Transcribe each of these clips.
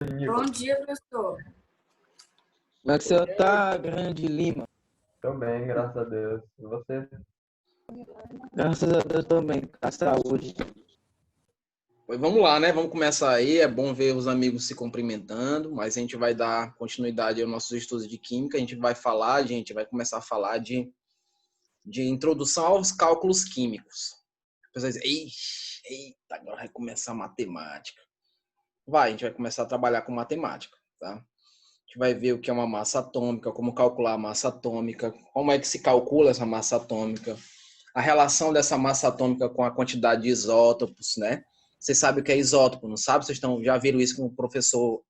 Bom Nicolas. dia, professor. Como é que você tá, Grande Lima? Tô bem, graças a Deus. E você? Graças a Deus também, com a saúde. Pois vamos lá, né? Vamos começar aí. É bom ver os amigos se cumprimentando, mas a gente vai dar continuidade aos nossos estudos de química. A gente vai começar a falar de introdução aos cálculos químicos. A pessoa diz, eita, agora vai começar a matemática. A gente vai começar a trabalhar com matemática, tá? A gente vai ver o que é uma massa atômica, como calcular a massa atômica, como é que se calcula essa massa atômica, a relação dessa massa atômica com a quantidade de isótopos, né? Você sabe o que é isótopo, não sabe? Já viram isso com o professor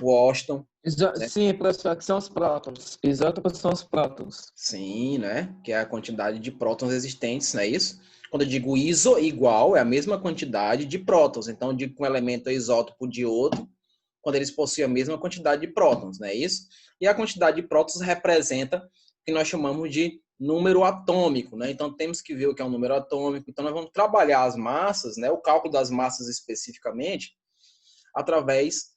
Washington, né? Sim, professor, que são os prótons. Isótopos são os prótons. Sim, né? Que é a quantidade de prótons existentes, não é isso? Quando eu digo iso, igual, é a mesma quantidade de prótons. Então, eu digo que um elemento é isótopo de outro, quando eles possuem a mesma quantidade de prótons, não é isso? E a quantidade de prótons representa o que nós chamamos de número atômico, né? Então, temos que ver o que é um número atômico. Então, nós vamos trabalhar as massas, né? O cálculo das massas especificamente, através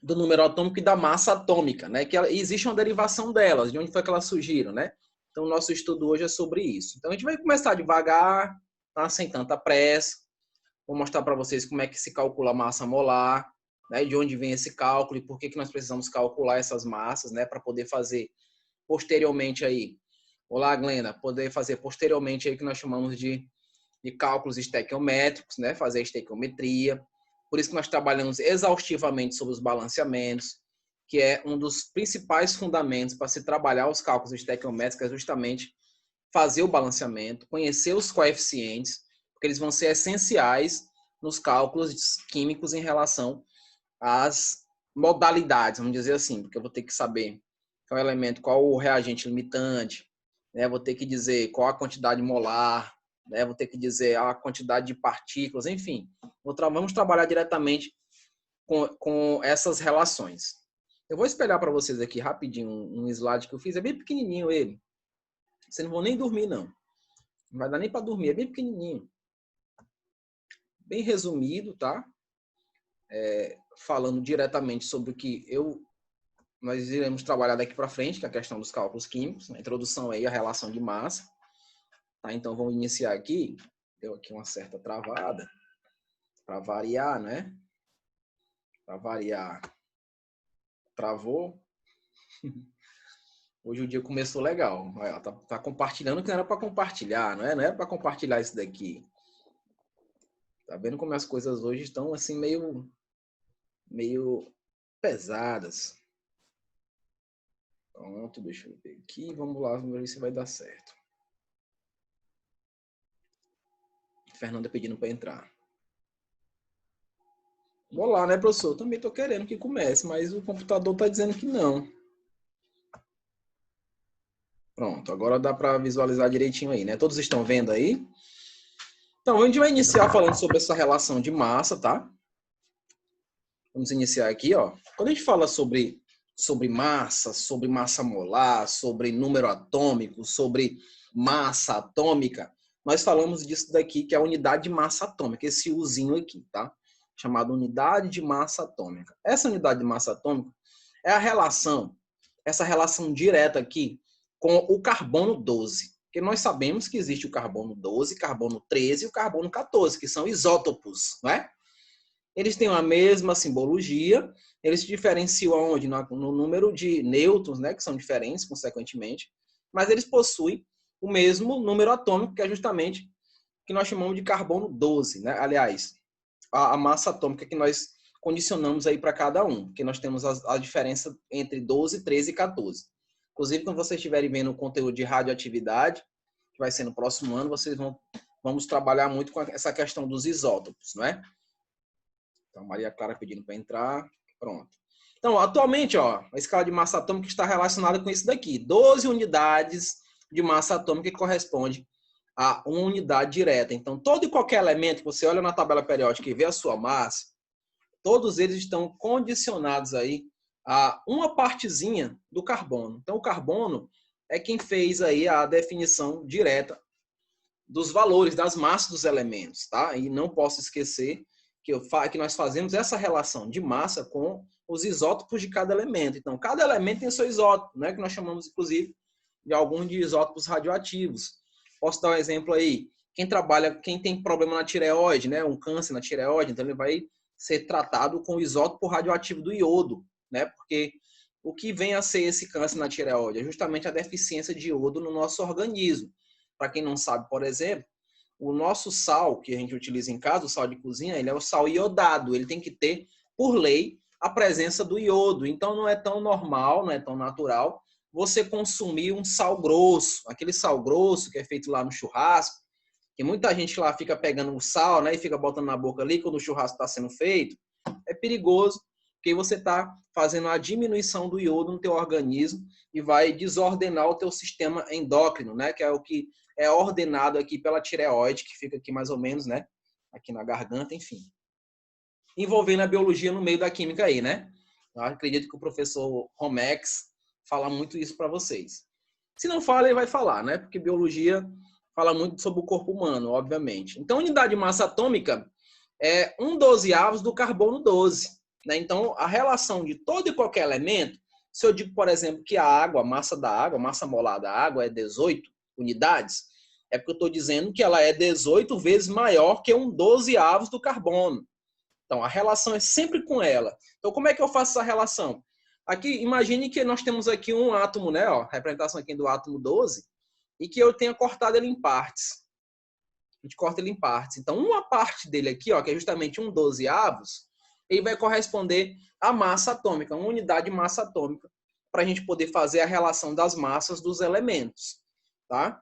do número atômico e da massa atômica, né? Que existe uma derivação delas, de onde foi que elas surgiram, né? Então, o nosso estudo hoje é sobre isso. Então, a gente vai começar devagar, tá? Sem tanta pressa. Vou mostrar para vocês como é que se calcula a massa molar, né? De onde vem esse cálculo e por que nós precisamos calcular essas massas, né? Para poder fazer posteriormente aí. Olá, Glenda. Poder fazer posteriormente aí o que nós chamamos de cálculos estequiométricos, né? Fazer a estequiometria. Por isso que nós trabalhamos exaustivamente sobre os balanceamentos, que é um dos principais fundamentos para se trabalhar os cálculos estequiométricos, é justamente fazer o balanceamento, conhecer os coeficientes, porque eles vão ser essenciais nos cálculos químicos em relação às modalidades, vamos dizer assim, porque eu vou ter que saber qual é o elemento, qual o reagente limitante, né? Vou ter que dizer qual a quantidade molar, né? Vou ter que dizer a quantidade de partículas, enfim. Vamos trabalhar diretamente com essas relações. Eu vou espelhar para vocês aqui rapidinho um slide que eu fiz, é bem pequenininho ele. Vocês não vão nem dormir, não. Não vai dar nem para dormir, é bem pequenininho. Bem resumido, tá? Falando diretamente sobre o que nós iremos trabalhar daqui para frente, que é a questão dos cálculos químicos, a introdução aí à relação de massa. Tá? Então, vamos iniciar aqui. Deu aqui uma certa travada, para variar, né? Para variar. Travou. Hoje o dia começou legal. Ela tá compartilhando o que não era para compartilhar, não é? Não era para compartilhar isso daqui. Tá vendo como as coisas hoje estão assim meio pesadas. Pronto, deixa eu ver aqui. Vamos lá, vamos ver se vai dar certo. Fernanda pedindo para entrar. Vou lá, né, professor? Também tô querendo que comece, mas o computador tá dizendo que não. Pronto, agora dá para visualizar direitinho aí, né? Todos estão vendo aí? Então, a gente vai iniciar falando sobre essa relação de massa, tá? Vamos iniciar aqui, ó. Quando a gente fala sobre massa molar, sobre número atômico, sobre massa atômica, nós falamos disso daqui, que é a unidade de massa atômica, esse Uzinho aqui, tá? Chamado unidade de massa atômica. Essa unidade de massa atômica é essa relação direta aqui com o carbono 12. Porque nós sabemos que existe o carbono 12, carbono 13 e o carbono 14, que são isótopos, não é? Eles têm a mesma simbologia, eles se diferenciam onde? No número de nêutrons, né, que são diferentes, consequentemente, mas eles possuem o mesmo número atômico, que é justamente o que nós chamamos de carbono 12, né? Aliás, a massa atômica que nós condicionamos aí para cada um, porque nós temos a diferença entre 12, 13 e 14. Inclusive, quando vocês estiverem vendo o conteúdo de radioatividade, que vai ser no próximo ano, vamos trabalhar muito com essa questão dos isótopos, não é? Então, Maria Clara pedindo para entrar. Pronto. Então, atualmente, ó, a escala de massa atômica está relacionada com isso daqui. 12 unidades de massa atômica que corresponde a uma unidade direta. Então, todo e qualquer elemento que você olha na tabela periódica e vê a sua massa, todos eles estão condicionados aí a uma partezinha do carbono. Então, o carbono é quem fez aí a definição direta dos valores, das massas dos elementos, tá? E não posso esquecer que nós fazemos essa relação de massa com os isótopos de cada elemento. Então, cada elemento tem seu isótopo, né? Que nós chamamos, inclusive, de alguns de isótopos radioativos. Posso dar um exemplo aí. Quem tem problema na tireoide, né? Um câncer na tireoide, então ele vai ser tratado com o isótopo radioativo do iodo, né? Porque o que vem a ser esse câncer na tireoide? É justamente a deficiência de iodo no nosso organismo. Para quem não sabe, por exemplo, o nosso sal que a gente utiliza em casa, o sal de cozinha, ele é o sal iodado. Ele tem que ter, por lei, a presença do iodo. Então não é tão normal, não é tão natural você consumir um sal grosso, aquele sal grosso que é feito lá no churrasco, que muita gente lá fica pegando o sal, né, e fica botando na boca ali quando o churrasco está sendo feito. É perigoso, porque você está fazendo a diminuição do iodo no teu organismo e vai desordenar o teu sistema endócrino, né, que é o que é ordenado aqui pela tireoide, que fica aqui mais ou menos, né, aqui na garganta, enfim. Envolvendo a biologia no meio da química aí, né? Eu acredito que o professor Romex fala muito isso para vocês. Se não fala, ele vai falar, né? Porque biologia fala muito sobre o corpo humano, obviamente. Então, unidade de massa atômica é 1/12 do carbono 12. Né? Então, a relação de todo e qualquer elemento, se eu digo, por exemplo, que a água, a massa da água, a massa molar da água é 18 unidades, é porque eu estou dizendo que ela é 18 vezes maior que 1/12 do carbono. Então, a relação é sempre com ela. Então, como é que eu faço essa relação? Aqui, imagine que nós temos aqui um átomo, né? Ó, representação aqui do átomo 12, e que eu tenha cortado ele em partes. A gente corta ele em partes. Então, uma parte dele aqui, ó, que é justamente 1/12, ele vai corresponder à massa atômica, uma unidade de massa atômica, para a gente poder fazer a relação das massas dos elementos. Tá?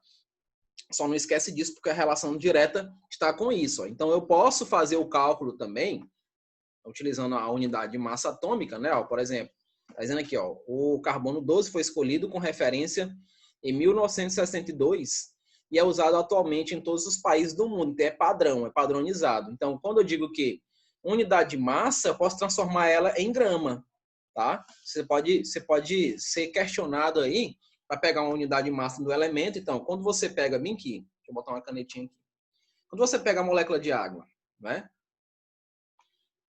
Só não esquece disso, porque a relação direta está com isso. Ó. Então, eu posso fazer o cálculo também, utilizando a unidade de massa atômica, né? Ó, por exemplo, está dizendo aqui, ó, o carbono 12 foi escolhido com referência em 1962 e é usado atualmente em todos os países do mundo. Então, é padrão, é padronizado. Então, quando eu digo que unidade de massa, eu posso transformar ela em grama. Tá? Você pode ser questionado aí para pegar uma unidade de massa do elemento. Então, quando você pega, bem aqui, deixa eu botar uma canetinha aqui. Quando você pega a molécula de água, né?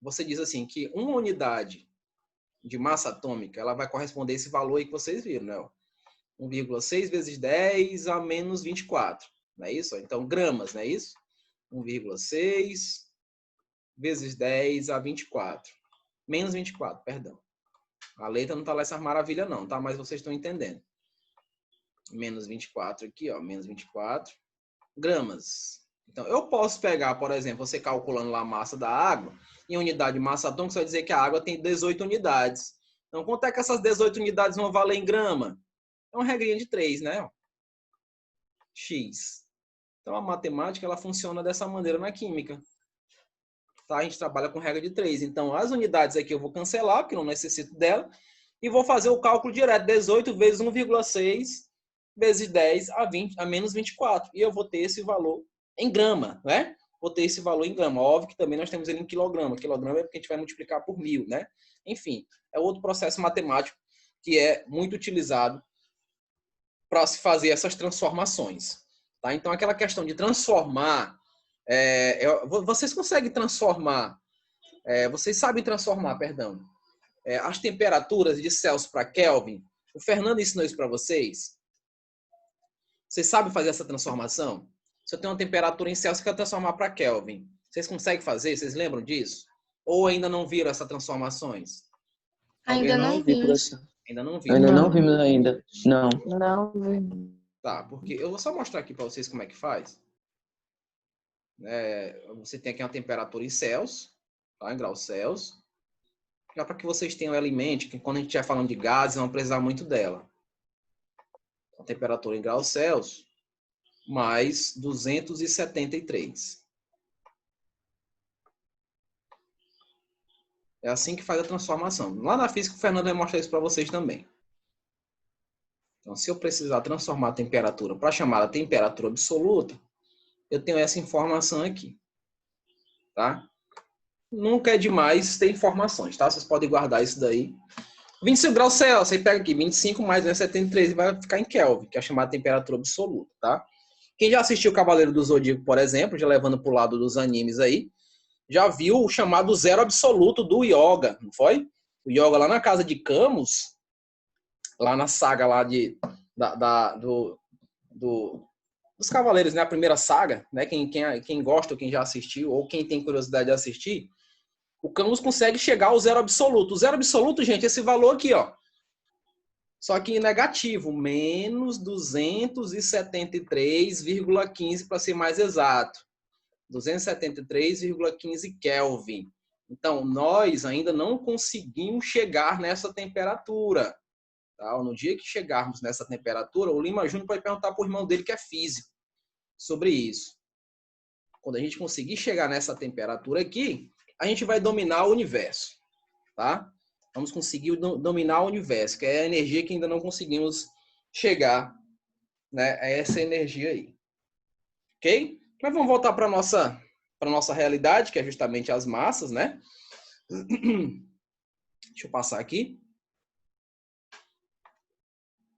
Você diz assim que uma unidade de massa atômica, ela vai corresponder a esse valor aí que vocês viram, né? 1,6 vezes 10 a menos 24, não é isso? Então, gramas, não é isso? 1,6 vezes 10 a 24. Menos 24, perdão. A letra não está lá essas maravilhas não, tá? Mas vocês estão entendendo. Menos 24 aqui, ó. Menos 24 gramas. Então, eu posso pegar, por exemplo, você calculando lá a massa da água, em unidade de massa atômica, você vai dizer que a água tem 18 unidades. Então, quanto é que essas 18 unidades vão valer em grama? É uma regrinha de 3, né? X. Então, a matemática, ela funciona dessa maneira na química. Tá? A gente trabalha com regra de 3. Então, as unidades aqui eu vou cancelar, porque não necessito dela, e vou fazer o cálculo direto. 18 vezes 1,6 vezes 10 a menos 24. E eu vou ter esse valor em grama, né? Vou ter esse valor em grama. Óbvio que também nós temos ele em quilograma. Quilograma é porque a gente vai multiplicar por 1000, né? Enfim, é outro processo matemático que é muito utilizado para se fazer essas transformações. Tá? Então, aquela questão de transformar... vocês conseguem transformar... vocês sabem transformar, perdão. As temperaturas de Celsius para Kelvin. O Fernando ensinou isso para vocês. Vocês sabem fazer essa transformação? Se eu tenho uma temperatura em Celsius, eu quero transformar para Kelvin. Vocês conseguem fazer? Vocês lembram disso? Ou ainda não viram essas transformações? Ainda não vimos. Ainda não viram? Ainda não vimos ainda. Não. Não vimos. Tá, porque eu vou só mostrar aqui para vocês como é que faz. Você tem aqui uma temperatura em Celsius, tá? Em graus Celsius. Já para que vocês tenham ela em mente, que quando a gente estiver falando de gases, não precisar muito dela. A temperatura em graus Celsius, mais 273. É assim que faz a transformação. Lá na física, o Fernando vai mostrar isso para vocês também. Então, se eu precisar transformar a temperatura para chamar a temperatura absoluta, eu tenho essa informação aqui. Tá? Nunca é demais ter informações, tá? Vocês podem guardar isso daí. 25 graus Celsius, você pega aqui, 25 mais 73 e vai ficar em Kelvin, que é a chamada temperatura absoluta, tá? Quem já assistiu Cavaleiro do Zodíaco, por exemplo, já levando para o lado dos animes aí, já viu o chamado zero absoluto do Yoga, não foi? O Yoga lá na casa de Camus, lá na saga lá dos Cavaleiros, né? A primeira saga, né? Quem gosta, ou quem já assistiu, ou quem tem curiosidade de assistir, o Camus consegue chegar ao zero absoluto. O zero absoluto, gente, esse valor aqui, ó. Só que negativo, menos 273,15 para ser mais exato. 273,15 Kelvin. Então, nós ainda não conseguimos chegar nessa temperatura. Tá? No dia que chegarmos nessa temperatura, o Lima Júnior pode perguntar para o irmão dele, que é físico, sobre isso. Quando a gente conseguir chegar nessa temperatura aqui, a gente vai dominar o universo. Tá? Vamos conseguir dominar o universo, que é a energia que ainda não conseguimos chegar, né, a essa energia aí. Ok? Mas vamos voltar para a nossa realidade, que é justamente as massas, né? Deixa eu passar aqui.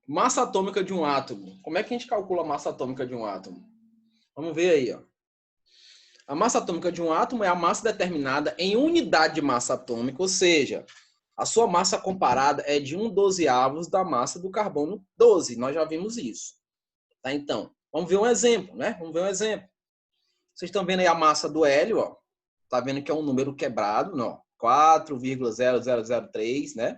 Massa atômica de um átomo. Como é que a gente calcula a massa atômica de um átomo? Vamos ver aí, ó. A massa atômica de um átomo é a massa determinada em unidade de massa atômica, ou seja, a sua massa comparada é de 1/12 da massa do carbono 12. Nós já vimos isso. Tá? Então, vamos ver um exemplo, né? Vamos ver um exemplo. Vocês estão vendo aí a massa do hélio, ó. Tá vendo que é um número quebrado, não? 4,0003, né?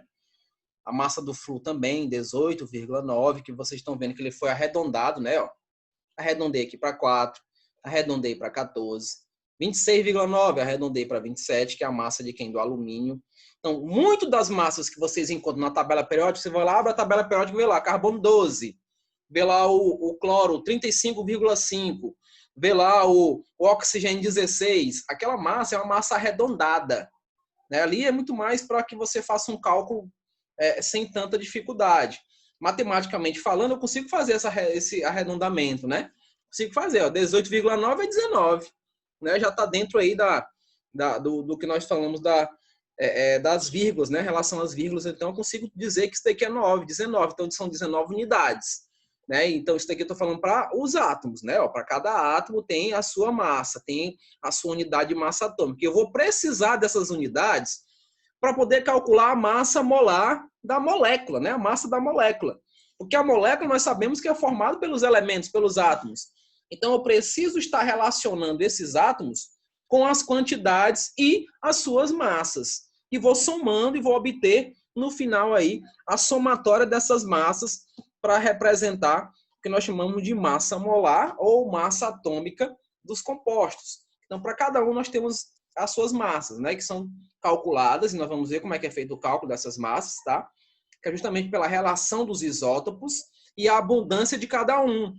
A massa do Flu também, 18,9, que vocês estão vendo que ele foi arredondado, né? Ó. Arredondei aqui para 4, arredondei para 14. 26,9, arredondei para 27, que é a massa de quem? Do alumínio. Então, muito das massas que vocês encontram na tabela periódica, você vai lá, abre a tabela periódica e vê lá, carbono 12. Vê lá o cloro, 35,5. Vê lá o oxigênio 16. Aquela massa é uma massa arredondada. Né? Ali é muito mais para que você faça um cálculo sem tanta dificuldade. Matematicamente falando, eu consigo fazer esse arredondamento, né? Consigo fazer, ó, 18,9 é 19. Né? Já está dentro aí do que nós falamos das vírgulas, né? Em relação às vírgulas, então eu consigo dizer que isso daqui é 19. Então são 19 unidades. Né? Então, isso daqui eu estou falando para os átomos, né? Para cada átomo tem a sua massa, tem a sua unidade de massa atômica. Eu vou precisar dessas unidades para poder calcular a massa molar da molécula, né? A massa da molécula. Porque a molécula nós sabemos que é formada pelos elementos, pelos átomos. Então, eu preciso estar relacionando esses átomos com as quantidades e as suas massas. E vou somando e vou obter, no final, aí, a somatória dessas massas para representar o que nós chamamos de massa molar ou massa atômica dos compostos. Então, para cada um, nós temos as suas massas, né, que são calculadas, e nós vamos ver como é que é feito o cálculo dessas massas, tá? Que é justamente pela relação dos isótopos e a abundância de cada um.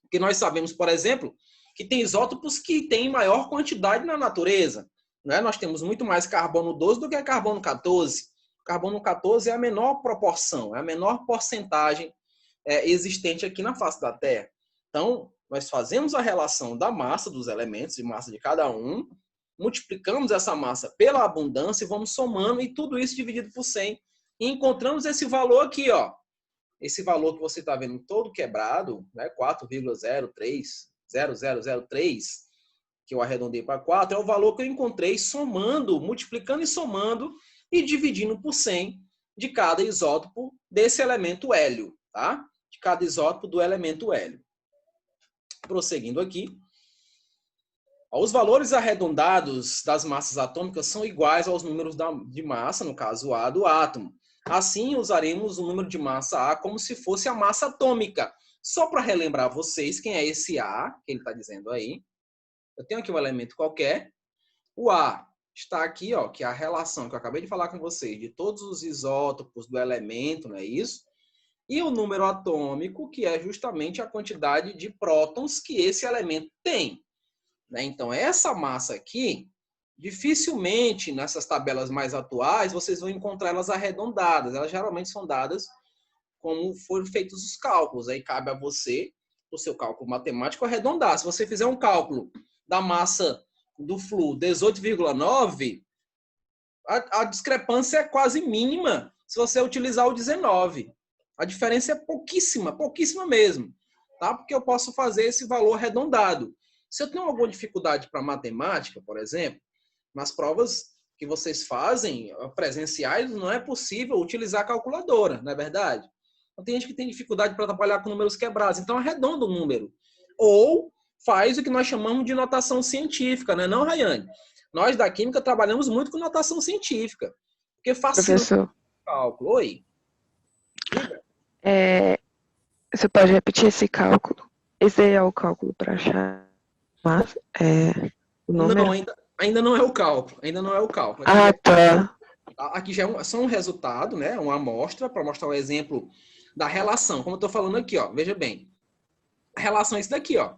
Porque nós sabemos, por exemplo, que tem isótopos que têm maior quantidade na natureza. Né? Nós temos muito mais carbono 12 do que carbono 14. Carbono 14 é a menor proporção, é a menor porcentagem existente aqui na face da Terra. Então, nós fazemos a relação da massa dos elementos, de massa de cada um, multiplicamos essa massa pela abundância e vamos somando, e tudo isso dividido por 100. E encontramos esse valor aqui, ó. Esse valor que você está vendo todo quebrado, né, 4,03003, que eu arredondei para 4, é o valor que eu encontrei somando, multiplicando e somando, e dividindo por 100 de cada isótopo desse elemento hélio, tá? De cada isótopo do elemento hélio. Prosseguindo aqui. Os valores arredondados das massas atômicas são iguais aos números de massa, no caso A, do átomo. Assim, usaremos o número de massa A como se fosse a massa atômica. Só para relembrar vocês quem é esse A, que ele está dizendo aí. Eu tenho aqui um elemento qualquer. O A está aqui, ó, que é a relação que eu acabei de falar com vocês, de todos os isótopos do elemento, não é isso? E o número atômico, que é justamente a quantidade de prótons que esse elemento tem. Né? Então, essa massa aqui, dificilmente nessas tabelas mais atuais, vocês vão encontrar elas arredondadas. Elas geralmente são dadas como foram feitos os cálculos. Aí cabe a você, o seu cálculo matemático, arredondar. Se você fizer um cálculo da massa do Flu 18,9, a discrepância é quase mínima se você utilizar o 19. A diferença é pouquíssima, pouquíssima mesmo. Tá? Porque eu posso fazer esse valor arredondado. Se eu tenho alguma dificuldade para matemática, por exemplo, nas provas que vocês fazem, presenciais, não é possível utilizar a calculadora, não é verdade? Então, tem gente que tem dificuldade para trabalhar com números quebrados, então arredonda o número. Ou faz o que nós chamamos de notação científica, né? Não, Rayane? Nós da Química trabalhamos muito com notação científica, porque facilita Professor, o cálculo. Oi? você pode repetir esse cálculo? Esse aí é o cálculo para achar o número? Não, ainda não é o cálculo. Ainda não é o cálculo. Tá. Aqui já é só um resultado, né? Uma amostra para mostrar o exemplo da relação. Como eu estou falando aqui, ó. Veja bem. A relação é isso daqui, ó.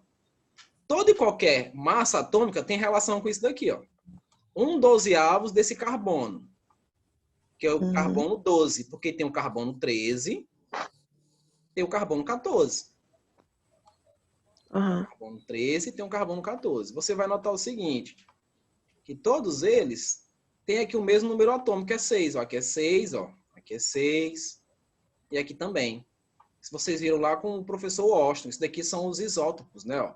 Toda e qualquer massa atômica tem relação com isso daqui, ó. 1/12 desse carbono, que é o carbono 12, porque tem o carbono 13, tem o carbono 14. Carbono 13 tem o carbono 14. Você vai notar o seguinte, que todos eles têm aqui o mesmo número atômico, que é 6. Ó, aqui é 6, ó. Aqui é 6. E aqui também. Se vocês viram lá com o professor Austin, isso daqui são os isótopos, né? Ó.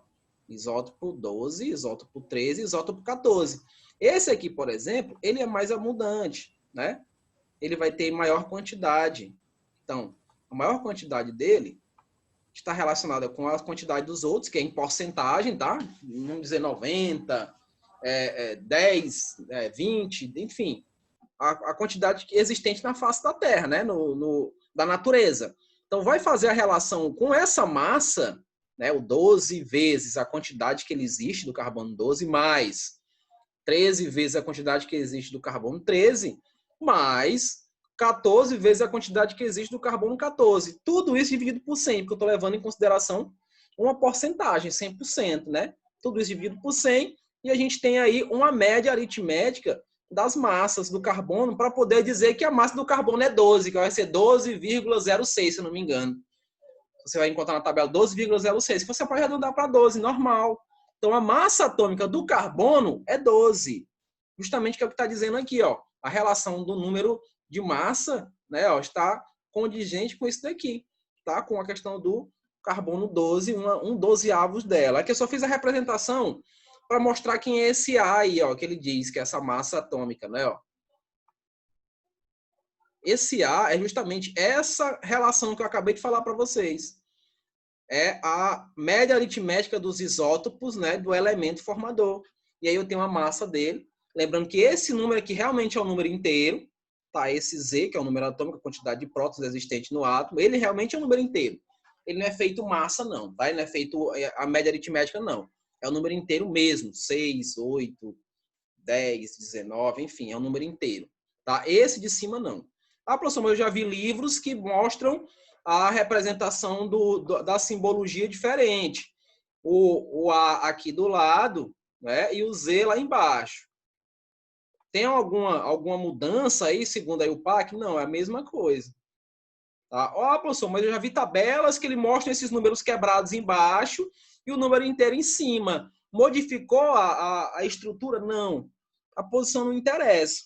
Isótopo 12, isótopo 13, isótopo 14. Esse aqui, por exemplo, ele é mais abundante, né? Ele vai ter maior quantidade. Então, a maior quantidade dele está relacionada com a quantidade dos outros, que é em porcentagem, tá? Vamos dizer 90, 10, 20, enfim. A quantidade existente na face da Terra, né? Da natureza. Então, vai fazer a relação com essa massa, né? O 12 vezes a quantidade que ele existe do carbono 12, mais 13 vezes a quantidade que existe do carbono 13, mais 14 vezes a quantidade que existe do carbono 14. Tudo isso dividido por 100, porque eu estou levando em consideração uma porcentagem, 100%, né? Tudo isso dividido por 100, e a gente tem aí uma média aritmética das massas do carbono para poder dizer que a massa do carbono é 12, que vai ser 12,06, se eu não me engano. Você vai encontrar na tabela 12,06, que você pode arredondar para 12, normal. Então, a massa atômica do carbono é 12. Justamente que é o que está dizendo aqui, ó. A relação do número de massa, né, ó, está condigente com isso daqui, tá? Com a questão do carbono 12, um 12avos dela. Aqui eu só fiz a representação para mostrar quem é esse A aí, ó, que ele diz que é essa massa atômica, né, ó. Esse A é justamente essa relação que eu acabei de falar para vocês. É a média aritmética dos isótopos, né, do elemento formador. E aí eu tenho a massa dele. Lembrando que esse número aqui realmente é um número inteiro, tá? Esse Z, que é o número atômico, a quantidade de prótons existente no átomo, ele realmente é um número inteiro. Ele não é feito massa, não, tá? Ele não é feito a média aritmética, não. É um número inteiro mesmo. 6, 8, 10, 19, enfim, é um número inteiro. Tá? Esse de cima, não. Ah, professor, mas eu já vi livros que mostram a representação da simbologia diferente. O A aqui do lado, né, e o Z lá embaixo. Tem alguma mudança aí, segundo aí o PAC? Não, é a mesma coisa. Tá? Ó, professor, mas eu já vi tabelas que ele mostra esses números quebrados embaixo e o número inteiro em cima. Modificou a estrutura? Não. A posição não interessa.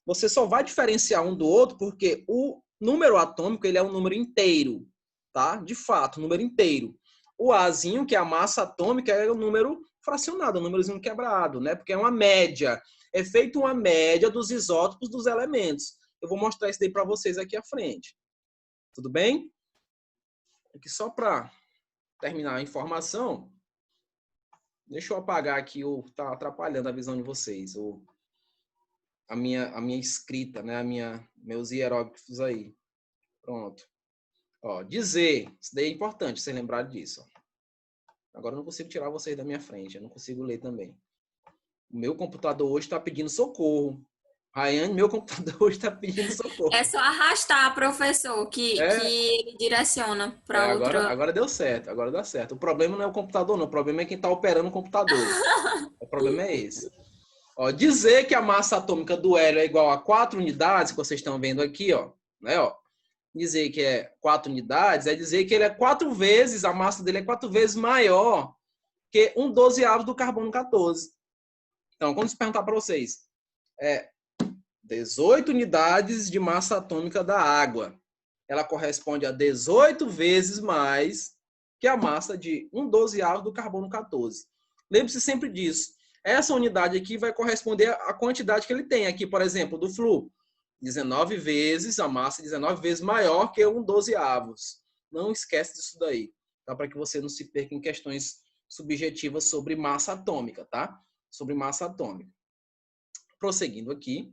Você só vai diferenciar um do outro porque o número atômico ele é um número inteiro. Tá? De fato, um número inteiro. O Azinho, que é a massa atômica, é um número fracionado, um númerozinho quebrado, né? Porque é uma média. É feita uma média dos isótopos dos elementos. Eu vou mostrar isso daí para vocês aqui à frente. Tudo bem? Aqui só para terminar a informação, deixa eu apagar aqui tá atrapalhando a visão de vocês, a minha escrita, né? Meus hieróglifos aí. Pronto. Ó, dizer, isso daí é importante, vocês lembrarem disso. Ó. Agora eu não consigo tirar vocês da minha frente, eu não consigo ler também. O meu computador hoje está pedindo socorro. Rayane, meu computador hoje está pedindo socorro. É só arrastar, professor, que ele direciona para outra. Agora deu certo, agora dá certo. O problema não é o computador, não. O problema é quem está operando o computador. O problema é esse. Ó, dizer que a massa atômica do hélio é igual a 4 unidades, que vocês estão vendo aqui, ó, né, ó. Dizer que é 4 unidades é dizer que ele é 4 vezes, a massa dele é 4 vezes maior que 1/12 do carbono 14. Então, quando se perguntar para vocês, 18 unidades de massa atômica da água. Ela corresponde a 18 vezes mais que a massa de 1/12 do carbono 14. Lembre-se sempre disso. Essa unidade aqui vai corresponder à quantidade que ele tem. Aqui, por exemplo, do Flu, 19 vezes, a massa 19 vezes maior que 1/12. Não esquece disso daí, tá? Para que você não se perca em questões subjetivas sobre massa atômica, tá? Sobre massa atômica. Prosseguindo aqui,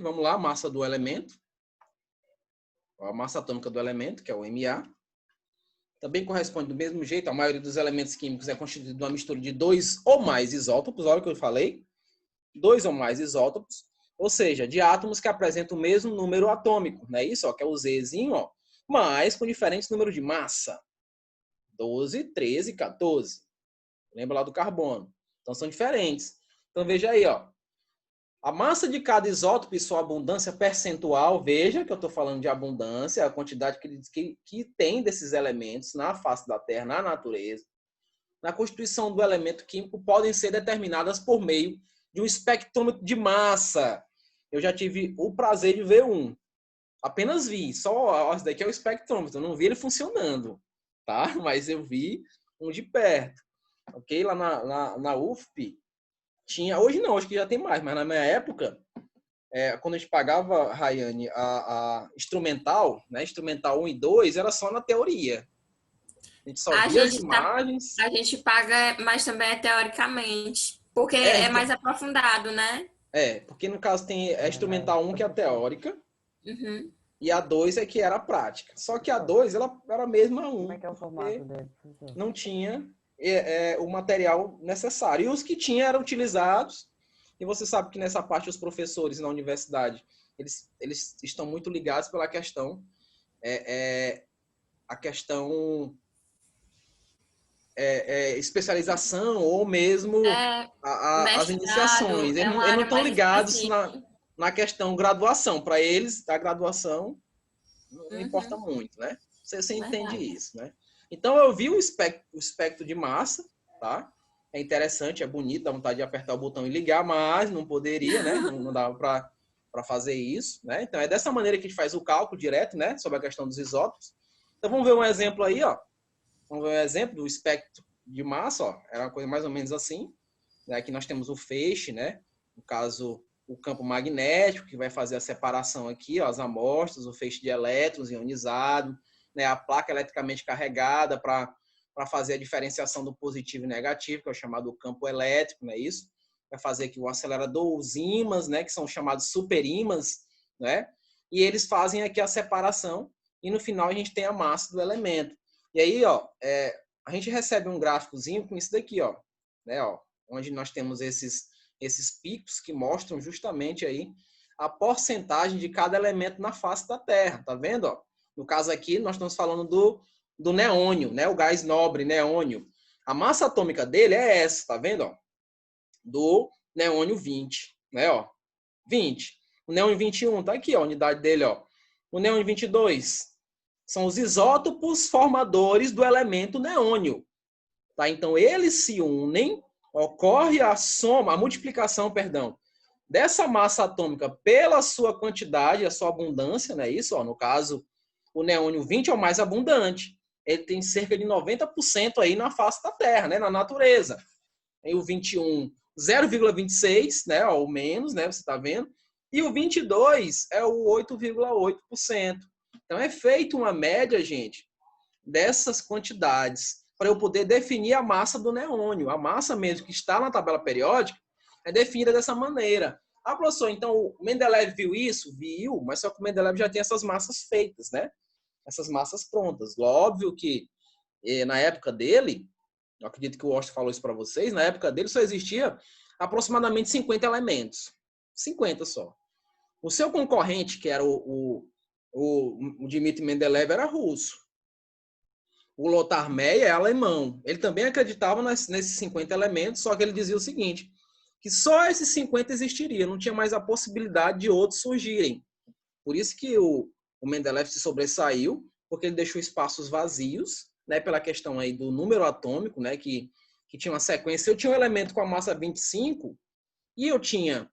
vamos lá, massa do elemento. A massa atômica do elemento, que é o Ma. Também corresponde do mesmo jeito, a maioria dos elementos químicos é constituída de uma mistura de 2 ou mais isótopos, olha o que eu falei, 2 ou mais isótopos, ou seja, de átomos que apresentam o mesmo número atômico, não é isso? Ó, que é o Zzinho, ó, mas com diferentes números de massa, 12, 13, 14. Lembra lá do carbono. Então são diferentes. Então veja aí, ó, a massa de cada isótopo e sua abundância percentual, veja que eu estou falando de abundância, a quantidade que tem desses elementos na face da Terra, na natureza, na constituição do elemento químico, podem ser determinadas por meio de um espectrômetro de massa. Eu já tive o prazer de ver um. Apenas vi. Só esse daqui é o espectrômetro. Eu não vi ele funcionando, tá? Mas eu vi um de perto. Ok? Lá na UFP, tinha, hoje não, acho que já tem mais, mas na minha época, quando a gente pagava, Rayane, a instrumental, né, instrumental 1 e 2, era só na teoria. A gente só via as imagens. A gente paga, mas também é teoricamente, porque é mais aprofundado, né? Porque no caso tem a instrumental 1, que é a teórica, Uhum. e a 2 é que era a prática. Só que a 2, ela era a mesma 1. Como é que é o formato dele? Não tinha o material necessário. E os que tinham eram utilizados. E você sabe que nessa parte os professores na universidade, eles estão muito ligados pela questão, a questão especialização ou mesmo as iniciações. Eles não estão ligados na questão graduação. Para eles, a graduação não importa muito, né? Você entende isso, né? Então, eu vi o espectro de massa, tá? É interessante, é bonito, dá vontade de apertar o botão e ligar, mas não poderia, né? Não dava para fazer isso, né? Então, é dessa maneira que a gente faz o cálculo direto, né? Sobre a questão dos isótopos. Então, vamos ver um exemplo aí, ó. Vamos ver um exemplo do espectro de massa, ó. Era uma coisa mais ou menos assim. Aqui nós temos o feixe, né? No caso, o campo magnético, que vai fazer a separação aqui, ó, as amostras, o feixe de elétrons ionizado, né, a placa eletricamente carregada para fazer a diferenciação do positivo e negativo, que é o chamado campo elétrico, não é isso? Vai fazer aqui o acelerador, os ímãs, né, que são chamados superímãs, né? E eles fazem aqui a separação e no final a gente tem a massa do elemento. E aí, ó, a gente recebe um gráficozinho com isso daqui, ó, né, ó, onde nós temos esses picos que mostram justamente aí a porcentagem de cada elemento na face da Terra, tá vendo, ó? No caso aqui, nós estamos falando do neônio, né? O gás nobre, neônio. A massa atômica dele é essa, tá vendo? Ó? Do neônio 20, né? Ó, 20. O neônio 21 tá aqui, ó, a unidade dele, ó. O neônio 22 são os isótopos formadores do elemento neônio. Tá? Então, eles se unem, ocorre a multiplicação, dessa massa atômica pela sua quantidade, a sua abundância, né? Isso, ó, no caso, o neônio 20 é o mais abundante. Ele tem cerca de 90% aí na face da Terra, né? Na natureza. E o 21, 0,26, né? Ou menos, né? Você está vendo? E o 22 é o 8,8%. Então, é feita uma média, gente, dessas quantidades para eu poder definir a massa do neônio. A massa mesmo que está na tabela periódica é definida dessa maneira. Ah, professor, então o Mendeleev viu isso? Viu, mas só que o Mendeleev já tem essas massas feitas, né? Essas massas prontas. Óbvio que na época dele, eu acredito que o Austin falou isso para vocês, na época dele só existia aproximadamente 50 elementos. 50 só. O seu concorrente, que era o Dmitry Mendeleev, era russo. O Lothar Meyer é alemão. Ele também acreditava nesses 50 elementos, só que ele dizia o seguinte, que só esses 50 existiriam, não tinha mais a possibilidade de outros surgirem. Por isso que o Mendeleev se sobressaiu, porque ele deixou espaços vazios, né, pela questão aí do número atômico, né, que tinha uma sequência. Eu tinha um elemento com a massa 25 e eu tinha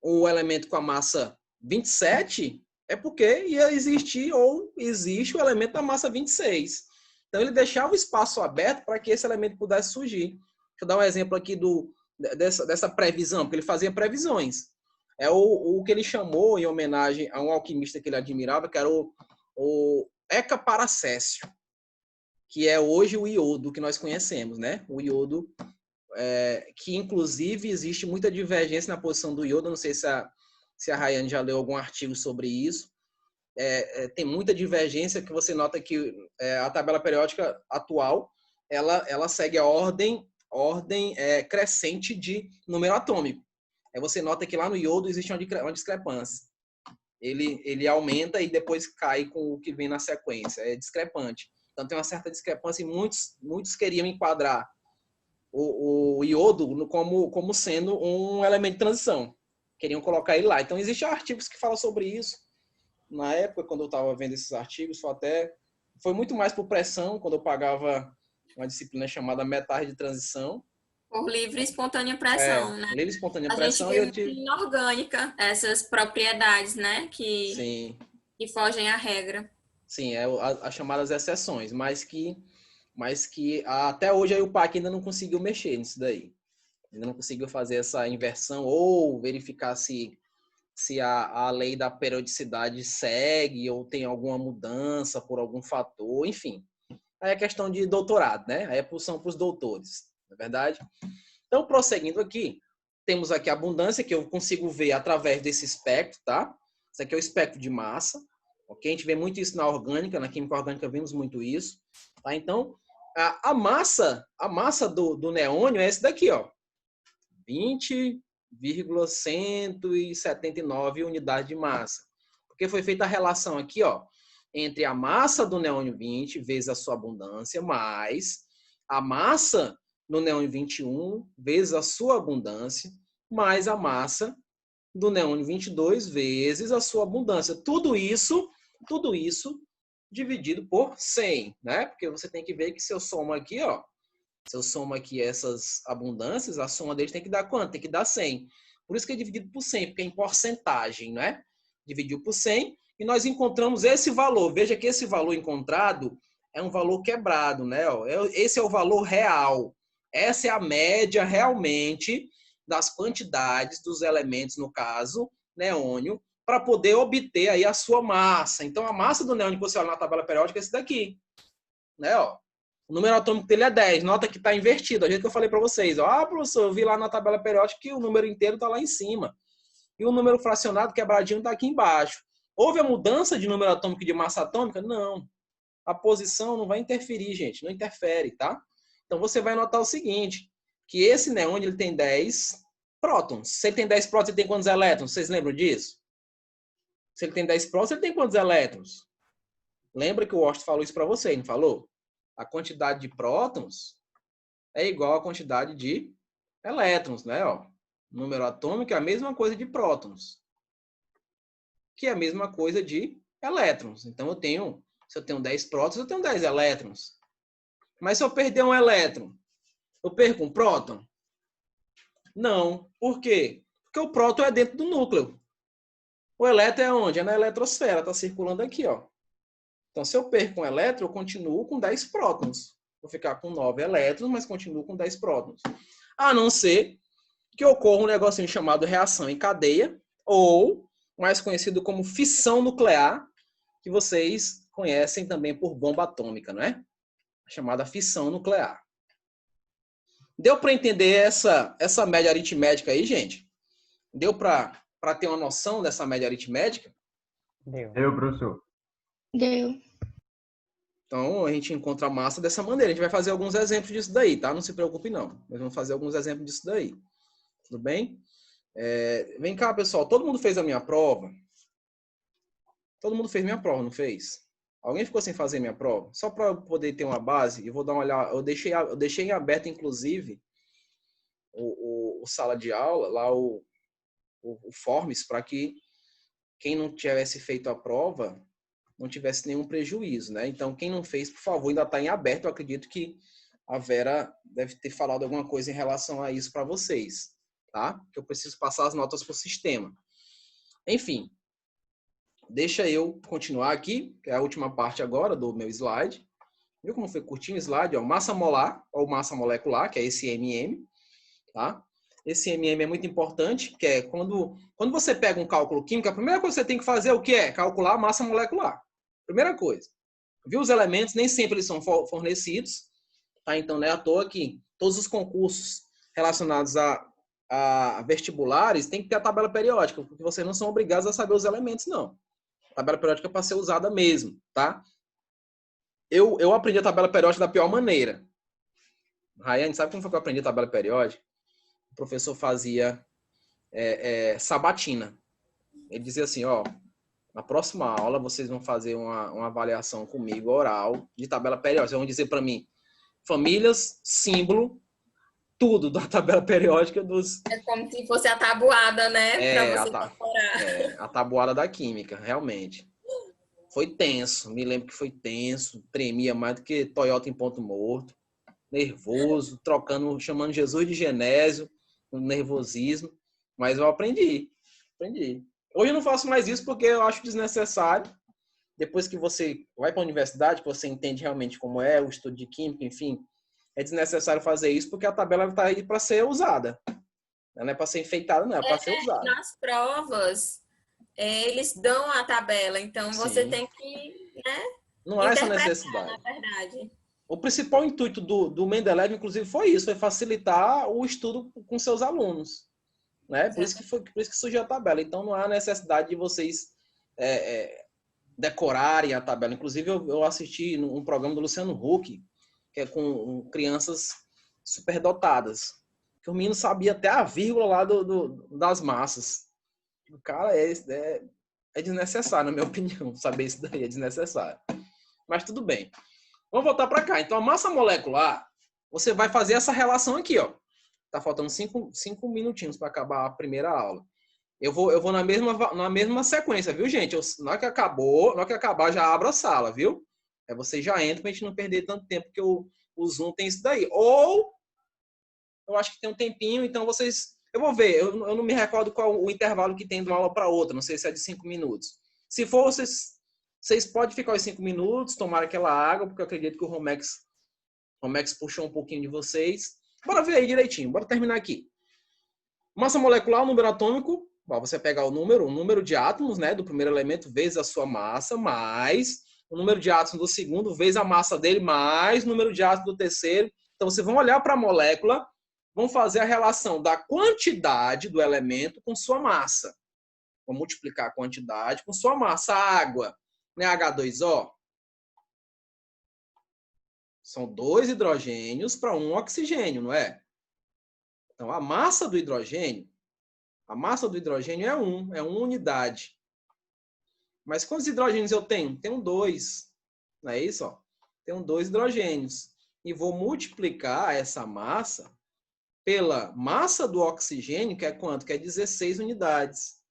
o elemento com a massa 27, é porque ia existir ou existe o elemento da massa 26. Então ele deixava o espaço aberto para que esse elemento pudesse surgir. eu dar um exemplo aqui dessa previsão, porque ele fazia previsões. É o que ele chamou em homenagem a um alquimista que ele admirava, que era o Eca Paracécio, que é hoje o iodo que nós conhecemos, né? O iodo, que inclusive existe muita divergência na posição do iodo. Não sei se a Rayane já leu algum artigo sobre isso. Tem muita divergência, que você nota que a tabela periódica atual ela segue a ordem crescente de número atômico. Aí você nota que lá no iodo existe uma discrepância. Ele aumenta e depois cai com o que vem na sequência. É discrepante. Então tem uma certa discrepância e muitos queriam enquadrar o iodo como sendo um elemento de transição. Queriam colocar ele lá. Então existem artigos que falam sobre isso. Na época, quando eu estava vendo esses artigos, foi muito mais por pressão, quando eu pagava uma disciplina chamada Metais de Transição. Por livre e espontânea pressão, né? Livre e espontânea A gente pressão. vê muito inorgânica essas propriedades, né? Que fogem à regra. Sim, as chamadas exceções, mas que até hoje aí o PAC ainda não conseguiu mexer nisso daí. Ainda não conseguiu fazer essa inversão ou verificar se a lei da periodicidade segue ou tem alguma mudança por algum fator, enfim. Aí é questão de doutorado, né? Aí são para os doutores, não é verdade? Então, prosseguindo aqui, temos aqui a abundância, que eu consigo ver através desse espectro, tá? Isso aqui é o espectro de massa, ok? A gente vê muito isso na orgânica, na química orgânica vimos muito isso, tá? Então, a massa do neônio é esse daqui, ó. 20,179 unidades de massa. Porque foi feita a relação aqui, ó, entre a massa do neônio 20 vezes a sua abundância, mais a massa do neônio 21 vezes a sua abundância, mais a massa do neônio 22 vezes a sua abundância. Tudo isso dividido por 100, né? Porque você tem que ver que se eu somo aqui, ó, se eu somo aqui essas abundâncias, a soma deles tem que dar quanto? Tem que dar 100. Por isso que é dividido por 100, porque é em porcentagem, né? Dividiu por 100 e nós encontramos esse valor. Veja que esse valor encontrado é um valor quebrado, né? Esse é o valor real. Essa é a média realmente das quantidades dos elementos, no caso, neônio, para poder obter aí a sua massa. Então, a massa do neônio que você olha na tabela periódica é esse daqui, né? Ó. O número atômico dele é 10. Nota que está invertido. A gente que eu falei para vocês. Ó, professor, eu vi lá na tabela periódica que o número inteiro está lá em cima. E o número fracionado, quebradinho, está aqui embaixo. Houve a mudança de número atômico e de massa atômica? Não. A posição não vai interferir, gente. Não interfere, tá? Então, você vai notar o seguinte, que esse neônio ele tem 10 prótons. Se ele tem 10 prótons, ele tem quantos elétrons? Vocês lembram disso? Se ele tem 10 prótons, ele tem quantos elétrons? Lembra que o Ost falou isso para você, não falou? A quantidade de prótons é igual à quantidade de elétrons, né? Ó, número atômico é a mesma coisa de prótons, que é a mesma coisa de elétrons. Então, se eu tenho 10 prótons, eu tenho 10 elétrons. Mas se eu perder um elétron, eu perco um próton? Não. Por quê? Porque o próton é dentro do núcleo. O elétron é onde? É na eletrosfera, está circulando aqui, ó. Então, se eu perco um elétron, eu continuo com 10 prótons. Vou ficar com 9 elétrons, mas continuo com 10 prótons. A não ser que ocorra um negocinho chamado reação em cadeia, ou mais conhecido como fissão nuclear, que vocês conhecem também por bomba atômica, não é? Chamada fissão nuclear. Deu para entender essa média aritmética aí, gente? Deu para ter uma noção dessa média aritmética? Deu, professor. Deu. Então, a gente encontra a massa dessa maneira. A gente vai fazer alguns exemplos disso daí, tá? Não se preocupe, não. Nós vamos fazer alguns exemplos disso daí. Tudo bem? Vem cá, pessoal. Todo mundo fez a minha prova? Todo mundo fez minha prova, não fez? Alguém ficou sem fazer minha prova? Só para eu poder ter uma base, eu vou dar uma olhada. Eu deixei em aberto, inclusive, o sala de aula, lá o Forms, para que quem não tivesse feito a prova não tivesse nenhum prejuízo, né? Então, quem não fez, por favor, ainda está em aberto. Eu acredito que a Vera deve ter falado alguma coisa em relação a isso para vocês, tá? Que eu preciso passar as notas para o sistema. Enfim, deixa eu continuar aqui, que é a última parte agora do meu slide. Viu como foi curtinho o slide? Ó, massa molar, ou massa molecular, que é esse MM, tá? Esse MM é muito importante, que é quando você pega um cálculo químico, a primeira coisa que você tem que fazer é o que é? Calcular a massa molecular. Primeira coisa. Viu os elementos? Nem sempre eles são fornecidos, tá? Então, não é à toa que todos os concursos relacionados a vestibulares tem que ter a tabela periódica, porque vocês não são obrigados a saber os elementos, não. A tabela periódica é para ser usada mesmo, tá? Eu aprendi a tabela periódica da pior maneira. Rayane, sabe como foi que eu aprendi a tabela periódica? O professor fazia sabatina. Ele dizia assim, ó, na próxima aula vocês vão fazer uma avaliação comigo, oral, de tabela periódica. Vocês vão dizer para mim, famílias, símbolo, tudo da tabela periódica dos... É como se fosse a tabuada, né? Para você decorar. A tabuada da química, realmente. Foi tenso, me lembro que foi tenso, tremia mais do que Toyota em ponto morto, nervoso, chamando Jesus de Genésio, com nervosismo, mas eu aprendi. Hoje eu não faço mais isso porque eu acho desnecessário. Depois que você vai para a universidade, que você entende realmente como é o estudo de química, enfim, é desnecessário fazer isso porque a tabela está aí para ser usada. Não é para ser enfeitada, não, é para ser usada. Nas provas, eles dão a tabela, então você tem que, né? Não há essa necessidade. Na verdade. O principal intuito do Mendeleev, inclusive, foi isso, foi facilitar o estudo com seus alunos. Né? Por isso que surgiu a tabela. Então, não há necessidade de vocês decorarem a tabela. Inclusive, eu assisti um programa do Luciano Huck, que é com crianças superdotadas, que o menino sabia até a vírgula lá das massas. O cara é desnecessário, na minha opinião, saber isso daí é desnecessário. Mas tudo bem. Vamos voltar para cá. Então, a massa molecular, você vai fazer essa relação aqui, ó. Tá faltando 5 minutinhos para acabar a primeira aula. Eu vou na mesma sequência, viu, gente? Na hora que acabar, já abro a sala, viu? Aí você já entra pra gente não perder tanto tempo, porque o Zoom tem isso daí. Ou, eu acho que tem um tempinho, então vocês... Eu vou ver, eu não me recordo qual o intervalo que tem de uma aula para outra, não sei se é de 5 minutos. Se for, vocês podem ficar os 5 minutos, tomar aquela água, porque eu acredito que o Romex puxou um pouquinho de vocês. Bora ver aí direitinho, bora terminar aqui. Massa molecular, o número atômico, você pegar o número de átomos, né, do primeiro elemento vezes a sua massa, mais o número de átomos do segundo vezes a massa dele, mais o número de átomos do terceiro. Então, vocês vão olhar para a molécula, vão fazer a relação da quantidade do elemento com sua massa. Vou multiplicar a quantidade com sua massa. A água, né, H2O, são 2 hidrogênios para 1 oxigênio, não é? Então, a massa do hidrogênio é 1, é 1 unidade. Mas quantos hidrogênios eu tenho? Tenho 2. Não é isso? Ó? Tenho 2 hidrogênios. E vou multiplicar essa massa pela massa do oxigênio, que é quanto? Que é 16 unidades.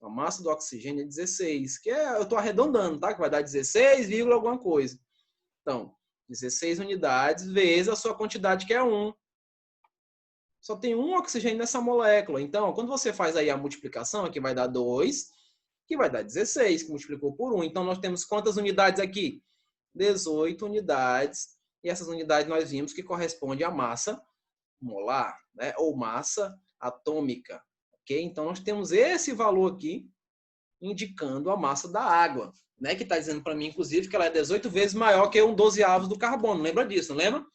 A massa do oxigênio é 16, que eu estou arredondando, tá? Que vai dar 16, alguma coisa. Então, 16 unidades vezes a sua quantidade, que é 1. Só tem 1 oxigênio nessa molécula. Então, quando você faz aí a multiplicação, aqui vai dar 2, que vai dar 16, que multiplicou por 1. Então, nós temos quantas unidades aqui? 18 unidades. E essas unidades nós vimos que corresponde à massa molar, né? Ou massa atômica. Okay? Então, nós temos esse valor aqui indicando a massa da água, né? Que está dizendo para mim, inclusive, que ela é 18 vezes maior que 1/12 do carbono. Lembra disso, não lembra?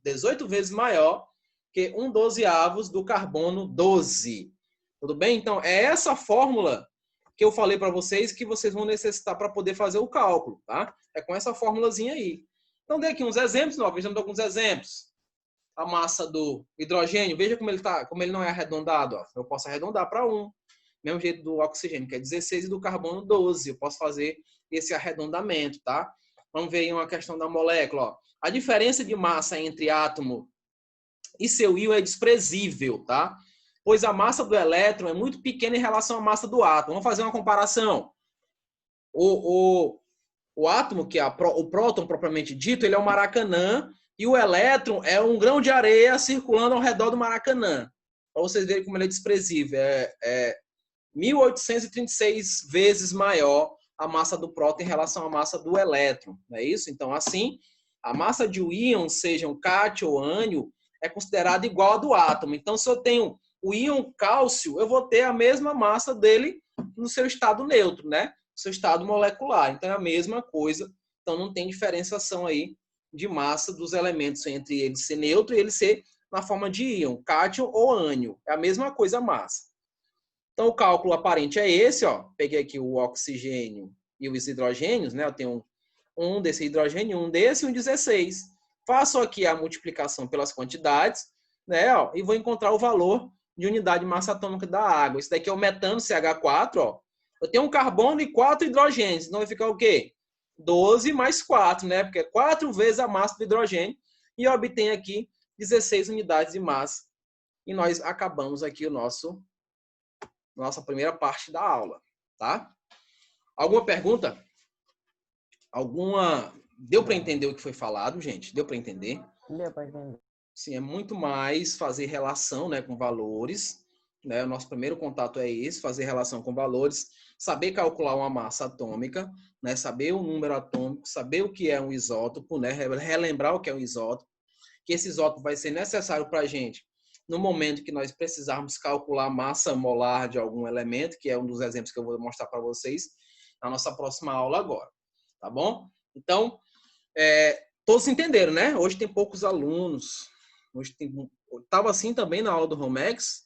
18 vezes maior que 1/12 do carbono 12. Tudo bem? Então, é essa fórmula que eu falei para vocês que vocês vão necessitar para poder fazer o cálculo, tá? É com essa fórmulazinha aí. Então, dei aqui uns exemplos, vejamos alguns exemplos. A massa do hidrogênio, veja como ele não é arredondado, ó. Eu posso arredondar para 1. Mesmo jeito do oxigênio, que é 16, e do carbono 12. Eu posso fazer esse arredondamento, tá? Vamos ver aí uma questão da molécula, ó. A diferença de massa entre átomo e seu íon é desprezível, tá? Pois a massa do elétron é muito pequena em relação à massa do átomo. Vamos fazer uma comparação. O átomo, que é o próton propriamente dito, ele é um maracanã, e o elétron é um grão de areia circulando ao redor do maracanã. Para vocês verem como ele é desprezível. É 1836 vezes maior a massa do próton em relação à massa do elétron, não é isso? Então, assim, a massa de um íon, seja um cátion ou ânion, é considerada igual à do átomo. Então, se eu tenho o íon cálcio, eu vou ter a mesma massa dele no seu estado neutro, né? No seu estado molecular. Então, é a mesma coisa. Então, não tem diferenciação aí de massa dos elementos entre ele ser neutro e ele ser na forma de íon, cátion ou ânion. É a mesma coisa a massa. Então, o cálculo aparente é esse, ó. Peguei aqui o oxigênio e os hidrogênios, né? Eu tenho um desse hidrogênio, um desse e um 16. Faço aqui a multiplicação pelas quantidades, né? Ó, e vou encontrar o valor de unidade de massa atômica da água. Isso daqui é o metano CH4, ó. Eu tenho um carbono e 4 hidrogênios. Então, vai ficar o quê? 12 mais 4, né? Porque é 4 vezes a massa do hidrogênio. E eu obtenho aqui 16 unidades de massa. E nós acabamos aqui nossa primeira parte da aula, tá? Alguma pergunta? Deu para entender o que foi falado, gente? Deu para entender? Deu para entender. Sim, é muito mais fazer relação, né, com valores, né? O nosso primeiro contato é esse, fazer relação com valores, saber calcular uma massa atômica, né? Saber o número atômico, saber o que é um isótopo, né? Relembrar o que é um isótopo, que esse isótopo vai ser necessário para a gente no momento que nós precisarmos calcular a massa molar de algum elemento, que é um dos exemplos que eu vou mostrar para vocês na nossa próxima aula agora, tá bom? Então, todos entenderam, né? Hoje tem poucos alunos. Estava assim também na aula do Romex?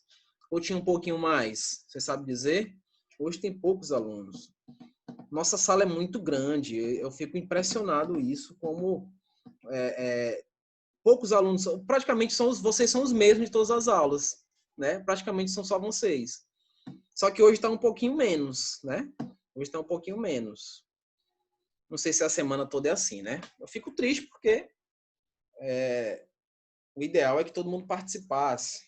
Ou tinha um pouquinho mais? Você sabe dizer? Hoje tem poucos alunos. Nossa sala é muito grande. Eu fico impressionado isso, como poucos alunos, praticamente vocês são os mesmos de todas as aulas, né? Praticamente são só vocês. Só que hoje está um pouquinho menos, né? Hoje está um pouquinho menos. Não sei se a semana toda é assim, né? Eu fico triste porque o ideal é que todo mundo participasse.